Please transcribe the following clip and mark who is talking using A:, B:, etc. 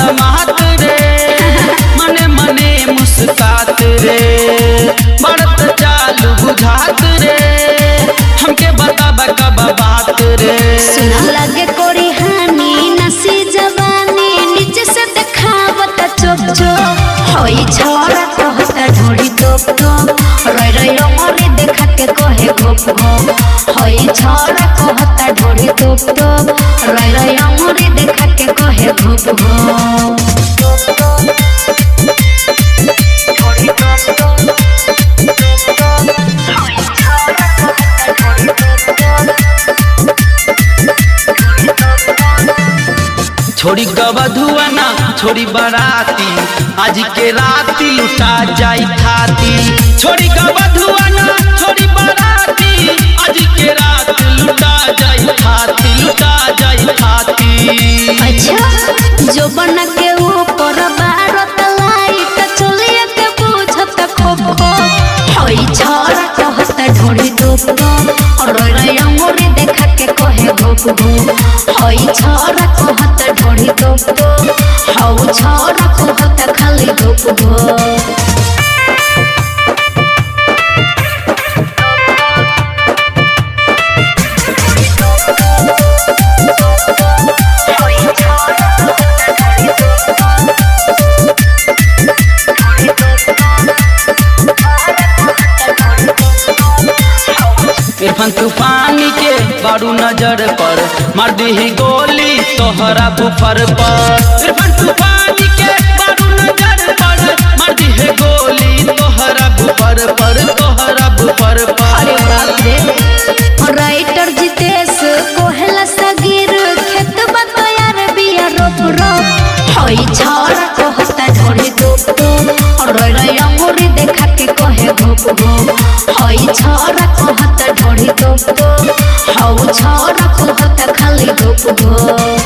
A: समात रे मने मने मुस्कात रे बढ़त चालू बुझात रे हमके बताबा कब बात रे
B: सुना लगे कोरी हानि नसी जवानी नीचे से देखावत चोप चोप होई छोरा कहता ढोड़ी तोप तोप रोई रोई मोरे देखा के कहे घोप घोप होई छोरा कहता ढोड़ी तोप तोप रोई रोई मोरे देखा के कहे घोप घोप
A: छोड़ी गवधुआना छोड़ी बराती आज के राती लुटा जाई खाती छोड़ी गवधुआना छोड़ी बराती आज के रात लुटा जाई खाती
B: अच्छा जो बना के ऊपर बारत लाइट चलिए के बुझत खोप खोप होई छोरा कहता ढोड़ी तोप तोप और रोई रोई अंगूरी देखा के कहे घोप घोप होई छोरा कहता ढोड़ी तोप तोप हौ छोरा कहता खाली घोप घोप
A: इरफान तूफानी के बारू नजर पर मार दी गोली तोहरा बुफर पर इरफान तूफानी के बारू नजर पर मार दी गोली तोहरा बुफर पर
B: अरे बाप रे राइटर जितेश कोहला सगीर खेत बतयार बिया रोप रोप होई छोरा कहता ढोड़ी तोप तोप और रोई रोई अंगूरी देखा के कहे घोप घोप होई छोरा कहता ढोड़ी तोप तोप हौ छोरा कहता खाली घोप घोप